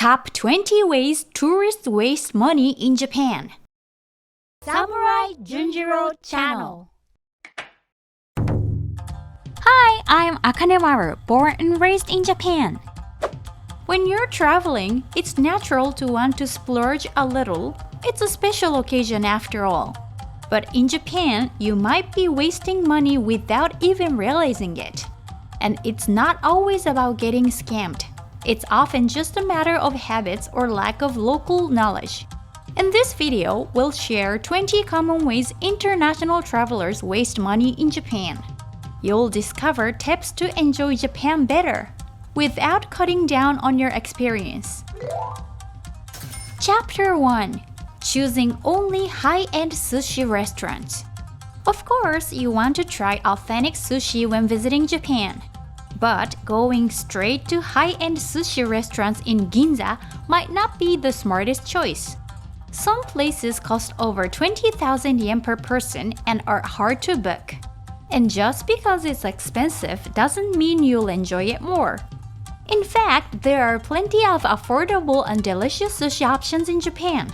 Top 20 ways tourists waste money in Japan. Samurai Junjiro Channel. Hi, I'm Akanemaru, born and raised in Japan. When you're traveling, it's natural to want to splurge a little. It's a special occasion after all. But in Japan, you might be wasting money without even realizing it. And it's not always about getting scammed. It's often just a matter of habits or lack of local knowledge. In this video, we'll share 20 common ways international travelers waste money in Japan. You'll discover tips to enjoy Japan better without cutting down on your experience. Chapter 1. Choosing only high-end sushi restaurants. Of course, you want to try authentic sushi when visiting Japan. But going straight to high-end sushi restaurants in Ginza might not be the smartest choice. Some places cost over 20,000 yen per person and are hard to book. And just because it's expensive doesn't mean you'll enjoy it more. In fact, there are plenty of affordable and delicious sushi options in Japan.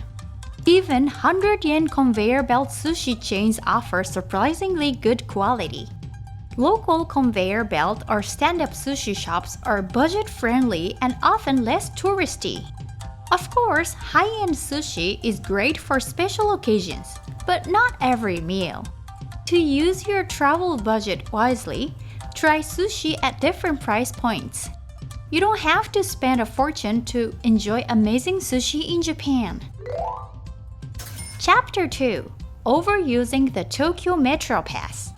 Even 100 yen conveyor belt sushi chains offer surprisingly good quality. Local conveyor belt or stand-up sushi shops are budget-friendly and often less touristy. Of course, high-end sushi is great for special occasions, but not every meal. To use your travel budget wisely, try sushi at different price points. You don't have to spend a fortune to enjoy amazing sushi in Japan. Chapter 2. Overusing the Tokyo Metro Pass.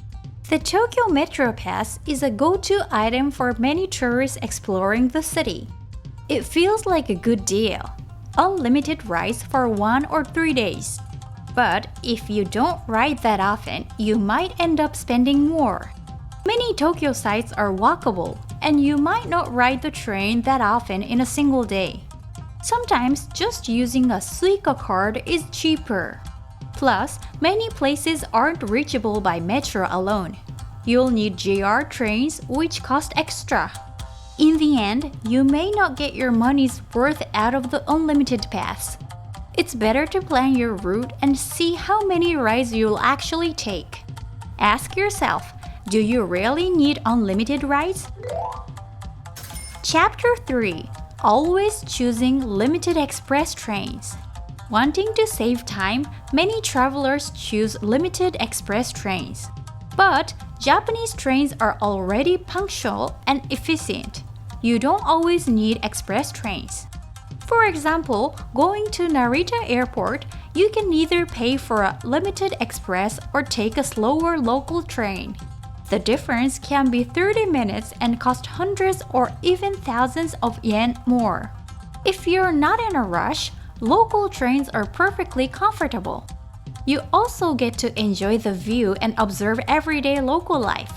The Tokyo Metro Pass is a go-to item for many tourists exploring the city. It feels like a good deal. Unlimited rides for 1 or 3 days. But if you don't ride that often, you might end up spending more. Many Tokyo sites are walkable, and you might not ride the train that often in a single day. Sometimes just using a Suika card is cheaper. Plus, many places aren't reachable by metro alone. You'll need JR trains, which cost extra. In the end, you may not get your money's worth out of the unlimited pass. It's better to plan your route and see how many rides you'll actually take. Ask yourself, do you really need unlimited rides? Chapter 3. Always choosing limited express trains. Wanting to save time, many travelers choose limited express trains. But Japanese trains are already punctual and efficient. You don't always need express trains. For example, going to Narita Airport, you can either pay for a limited express or take a slower local train. The difference can be 30 minutes and cost hundreds or even thousands of yen more. If you're not in a rush, local trains are perfectly comfortable. You also get to enjoy the view and observe everyday local life.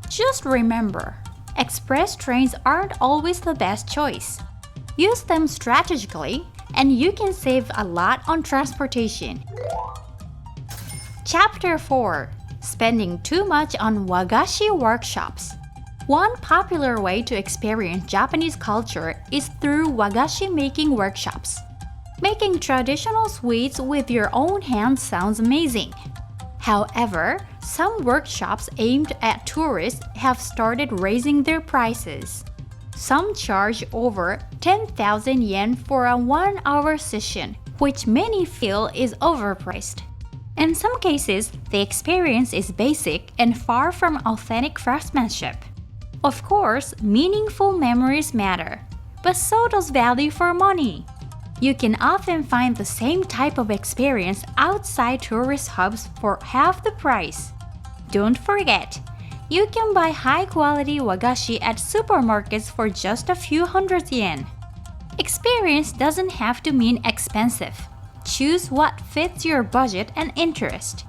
Just remember, express trains aren't always the best choice. Use them strategically, and you can save a lot on transportation. Chapter 4. Spending too much on Wagashi workshops. One popular way to experience Japanese culture is through Wagashi making workshops. Making traditional sweets with your own hands sounds amazing. However, some workshops aimed at tourists have started raising their prices. Some charge over 10,000 yen for a 1-hour session, which many feel is overpriced. In some cases, the experience is basic and far from authentic craftsmanship. Of course, meaningful memories matter, but so does value for money. You can often find the same type of experience outside tourist hubs for half the price. Don't forget, you can buy high-quality wagashi at supermarkets for just a few hundred yen. Experience doesn't have to mean expensive. Choose what fits your budget and interest.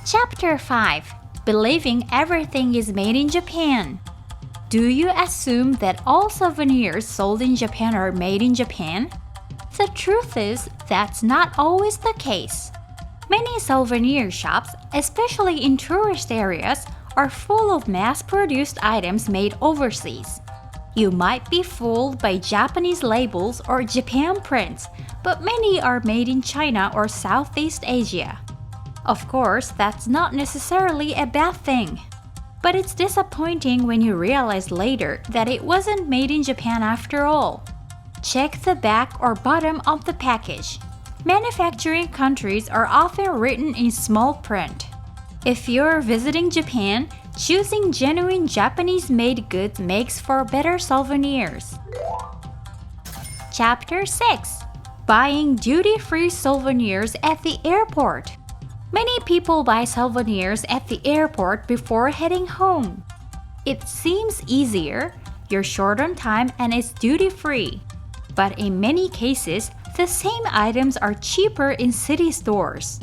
Chapter 5. Believing everything is made in Japan. Do you assume that all souvenirs sold in Japan are made in Japan? The truth is, that's not always the case. Many souvenir shops, especially in tourist areas, are full of mass-produced items made overseas. You might be fooled by Japanese labels or Japan prints, but many are made in China or Southeast Asia. Of course, that's not necessarily a bad thing. But it's disappointing when you realize later that it wasn't made in Japan after all. Check the back or bottom of the package. Manufacturing countries are often written in small print. If you're visiting Japan, choosing genuine Japanese-made goods makes for better souvenirs. Chapter 6. Buying duty-free souvenirs at the airport. Many people buy souvenirs at the airport before heading home. It seems easier, you're short on time, and it's duty-free. But in many cases, the same items are cheaper in city stores.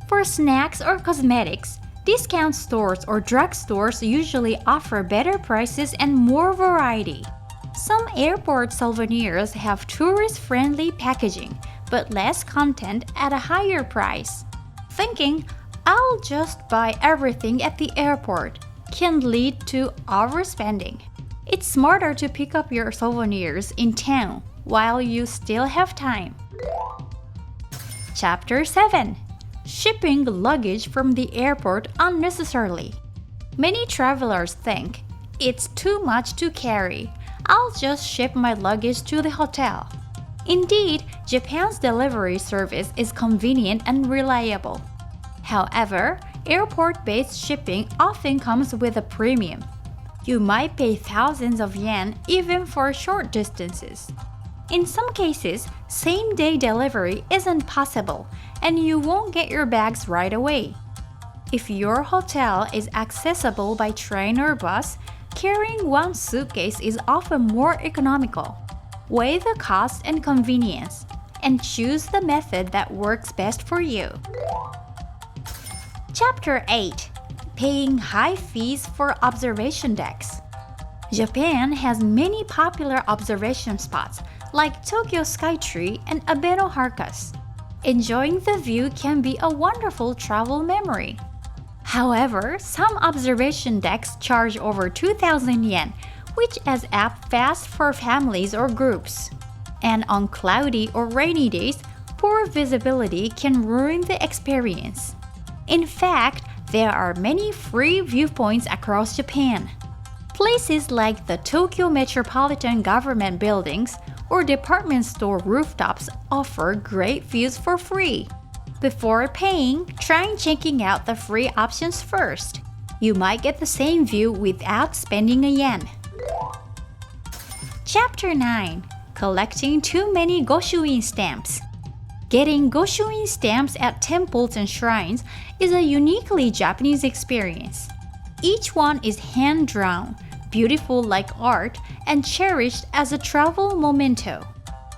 For snacks or cosmetics, discount stores or drugstores usually offer better prices and more variety. Some airport souvenirs have tourist-friendly packaging, but less content at a higher price. Thinking, I'll just buy everything at the airport can lead to overspending. It's smarter to pick up your souvenirs in town while you still have time. Chapter 7. Shipping luggage from the airport unnecessarily. Many travelers think, it's too much to carry. I'll just ship my luggage to the hotel. Indeed, Japan's delivery service is convenient and reliable. However, airport-based shipping often comes with a premium. You might pay thousands of yen even for short distances. In some cases, same-day delivery isn't possible, and you won't get your bags right away. If your hotel is accessible by train or bus, carrying one suitcase is often more economical. Weigh the cost and convenience, and choose the method that works best for you. Chapter 8. Paying high fees for observation decks. Japan has many popular observation spots like Tokyo Skytree and Abeno Harcus. Enjoying the view can be a wonderful travel memory. However, some observation decks charge over 2,000 yen, which adds up fast for families or groups. And on cloudy or rainy days, poor visibility can ruin the experience. In fact, there are many free viewpoints across Japan. Places like the Tokyo Metropolitan Government buildings or department store rooftops offer great views for free. Before paying, try checking out the free options first. You might get the same view without spending a yen. Chapter 9. Collecting too many Goshuin stamps. Getting Goshuin stamps at temples and shrines is a uniquely Japanese experience. Each one is hand-drawn, beautiful like art, and cherished as a travel memento.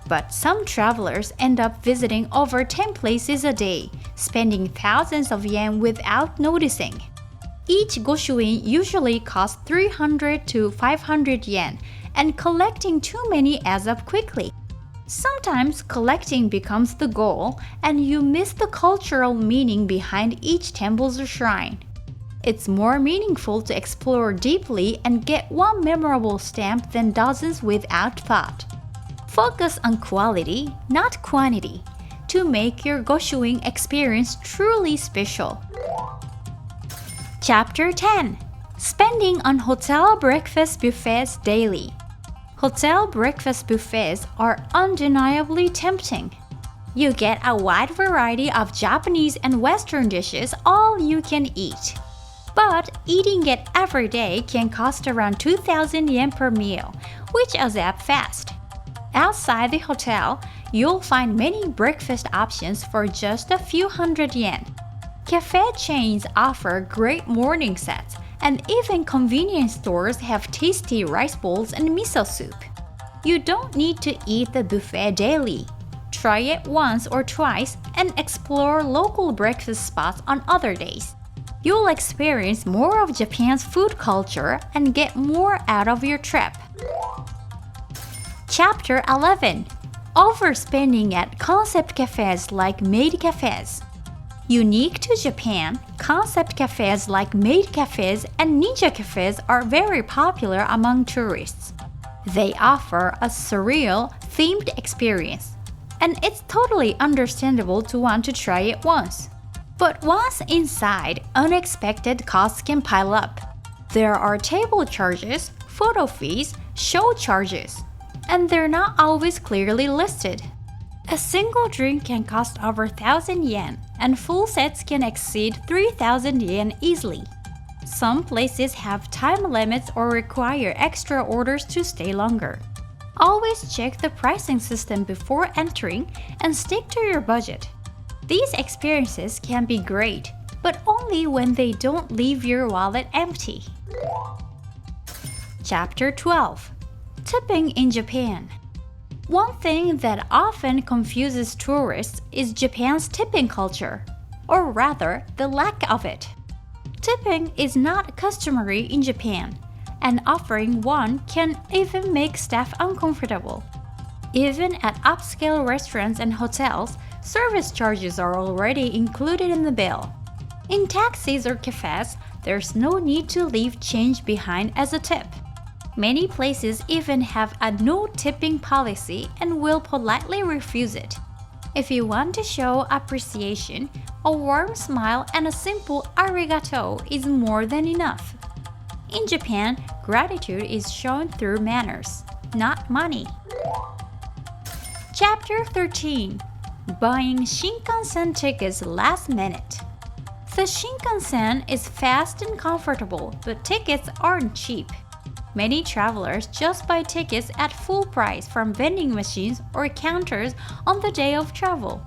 But some travelers end up visiting over 10 places a day, spending thousands of yen without noticing. Each Goshuin usually costs 300 to 500 yen, and collecting too many adds up quickly. Sometimes collecting becomes the goal, and you miss the cultural meaning behind each temple or shrine. It's more meaningful to explore deeply and get one memorable stamp than dozens without thought. Focus on quality, not quantity, to make your Goshuin experience truly special. Chapter 10. Spending on hotel breakfast buffets daily. Hotel breakfast buffets are undeniably tempting. You get a wide variety of Japanese and Western dishes all you can eat. But eating it every day can cost around 2,000 yen per meal, which adds up fast. Outside the hotel, you'll find many breakfast options for just a few hundred yen. Cafe chains offer great morning sets, and even convenience stores have tasty rice bowls and miso soup. You don't need to eat the buffet daily. Try it once or twice and explore local breakfast spots on other days. You'll experience more of Japan's food culture and get more out of your trip. Chapter 11. Overspending at concept cafes like maid cafes. Unique to Japan, concept cafes like maid cafes and ninja cafes are very popular among tourists. They offer a surreal, themed experience, and it's totally understandable to want to try it once. But once inside, unexpected costs can pile up. There are table charges, photo fees, show charges, and they're not always clearly listed. A single drink can cost over 1,000 yen, and full sets can exceed 3,000 yen easily. Some places have time limits or require extra orders to stay longer. Always check the pricing system before entering and stick to your budget. These experiences can be great, but only when they don't leave your wallet empty. Chapter 12. Tipping in Japan. One thing that often confuses tourists is Japan's tipping culture, or rather, the lack of it. Tipping is not customary in Japan, and offering one can even make staff uncomfortable. Even at upscale restaurants and hotels, service charges are already included in the bill. In taxis or cafes, there's no need to leave change behind as a tip. Many places even have a no tipping policy and will politely refuse it. If you want to show appreciation, a warm smile and a simple arigato is more than enough. In Japan, gratitude is shown through manners, not money. Chapter 13. Buying Shinkansen tickets last minute. The Shinkansen is fast and comfortable, but tickets aren't cheap. Many travelers just buy tickets at full price from vending machines or counters on the day of travel.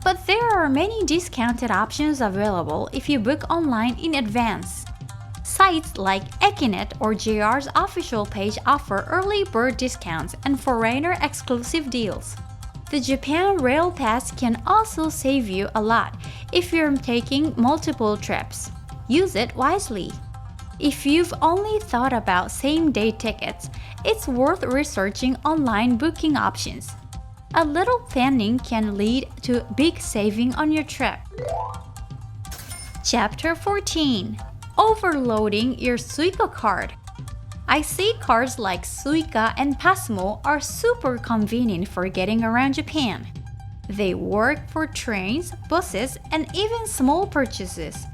But there are many discounted options available if you book online in advance. Sites like Ekinet or JR's official page offer early bird discounts and foreigner exclusive deals. The Japan Rail Pass can also save you a lot if you're taking multiple trips. Use it wisely. If you've only thought about same-day tickets, it's worth researching online booking options. A little planning can lead to big saving on your trip. Chapter 14. Overloading your Suika card. I see cards like Suika and Pasmo are super convenient for getting around Japan. They work for trains, buses, and even small purchases.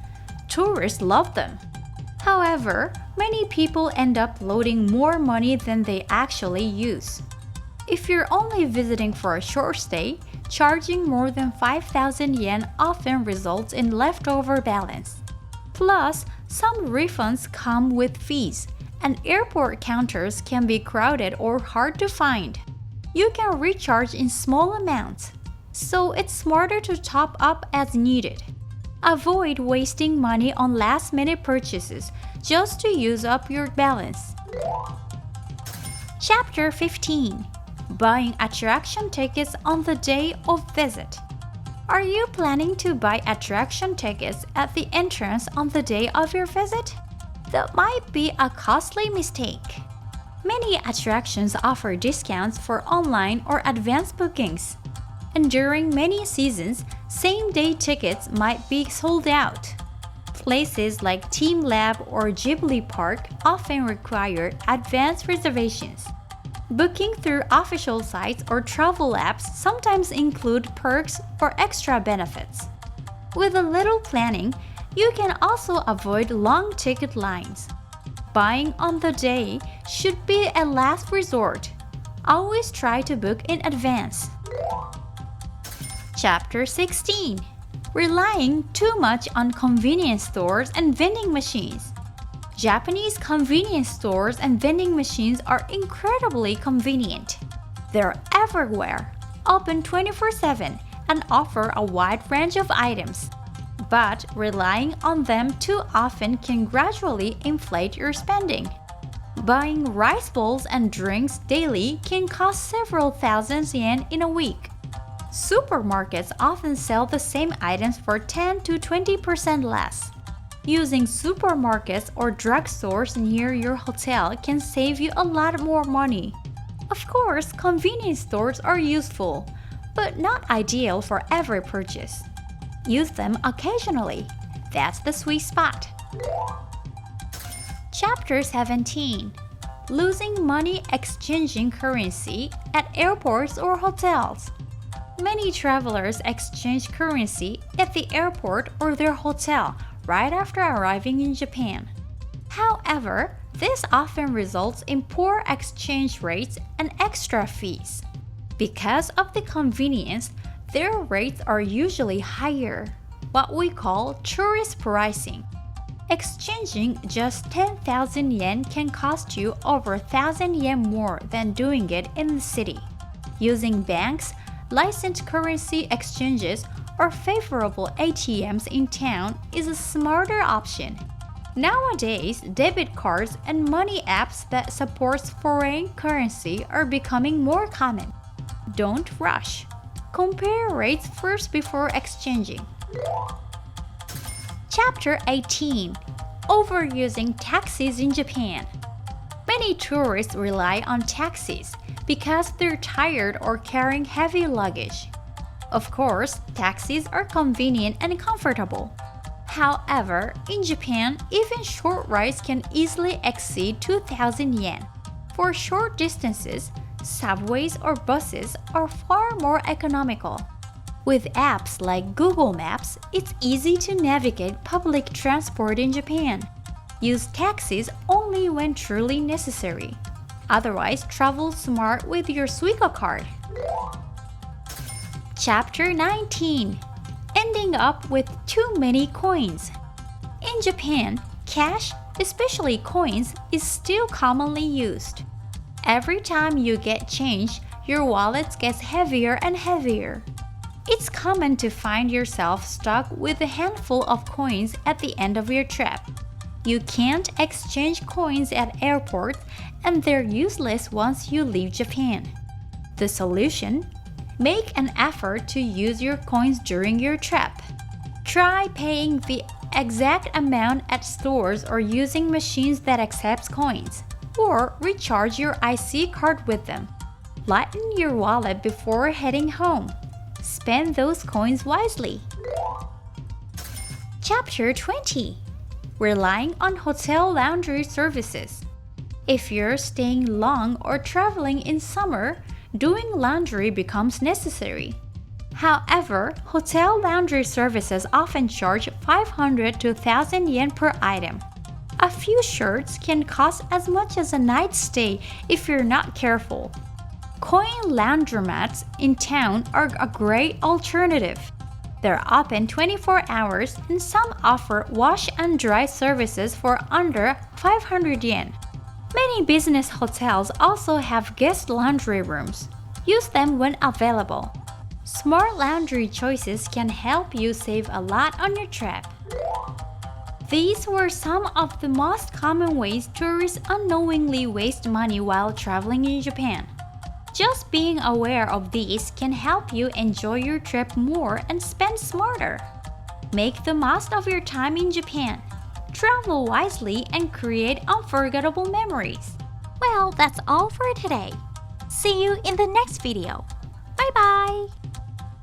Tourists love them. However, many people end up loading more money than they actually use. If you're only visiting for a short stay, charging more than 5,000 yen often results in leftover balance. Plus, some refunds come with fees, and airport counters can be crowded or hard to find. You can recharge in small amounts, so it's smarter to top up as needed. Avoid wasting money on last-minute purchases just to use up your balance. Chapter 15. Buying attraction tickets on the day of visit. Are you planning to buy attraction tickets at the entrance on the day of your visit? That might be a costly mistake. Many attractions offer discounts for online or advanced bookings. And during many seasons, same-day tickets might be sold out. Places like Team Lab or Ghibli Park often require advanced reservations. Booking through official sites or travel apps sometimes include perks or extra benefits. With a little planning, you can also avoid long ticket lines. Buying on the day should be a last resort. Always try to book in advance. Chapter 16. Relying too much on convenience stores and vending machines. Japanese convenience stores and vending machines are incredibly convenient. They're everywhere, open 24/7, and offer a wide range of items. But relying on them too often can gradually inflate your spending. Buying rice bowls and drinks daily can cost several thousand yen in a week. Supermarkets often sell the same items for 10 to 20% less. Using supermarkets or drugstores near your hotel can save you a lot more money. Of course, convenience stores are useful, but not ideal for every purchase. Use them occasionally. That's the sweet spot. Chapter 17. losing money exchanging currency at airports or hotels. Many travelers exchange currency at the airport or their hotel right after arriving in Japan. However, this often results in poor exchange rates and extra fees. Because of the convenience, their rates are usually higher, what we call tourist pricing. Exchanging just 10,000 yen can cost you over 1,000 yen more than doing it in the city. Using banks, licensed currency exchanges, or favorable ATMs in town is a smarter option. Nowadays, debit cards and money apps that support foreign currency are becoming more common. Don't rush. Compare rates first before exchanging. Chapter 18. Overusing taxis in Japan. Many tourists rely on taxis because they're tired or carrying heavy luggage. Of course, taxis are convenient and comfortable. However, in Japan, even short rides can easily exceed 2,000 yen. For short distances, subways or buses are far more economical. With apps like Google Maps, it's easy to navigate public transport in Japan. Use taxis only when truly necessary. Otherwise, travel smart with your Suika card. Chapter 19. Ending up with too many coins. In Japan, cash, especially coins, is still commonly used. Every time you get change, your wallet gets heavier and heavier. It's common to find yourself stuck with a handful of coins at the end of your trip. You can't exchange coins at airports, and they're useless once you leave Japan. The solution? Make an effort to use your coins during your trip. Try paying the exact amount at stores or using machines that accept coins, or recharge your IC card with them. Lighten your wallet before heading home. Spend those coins wisely. Chapter 20. Relying on hotel laundry services. If you're staying long or traveling in summer, doing laundry becomes necessary. However, hotel laundry services often charge 500 to 1,000 yen per item. A few shirts can cost as much as a night's stay if you're not careful. Coin laundromats in town are a great alternative. They're open 24 hours and some offer wash and dry services for under 500 yen. Many business hotels also have guest laundry rooms. Use them when available. Smart laundry choices can help you save a lot on your trip. These were some of the most common ways tourists unknowingly waste money while traveling in Japan. Just being aware of these can help you enjoy your trip more and spend smarter. Make the most of your time in Japan. Travel wisely and create unforgettable memories. Well, that's all for today. See you in the next video. Bye bye!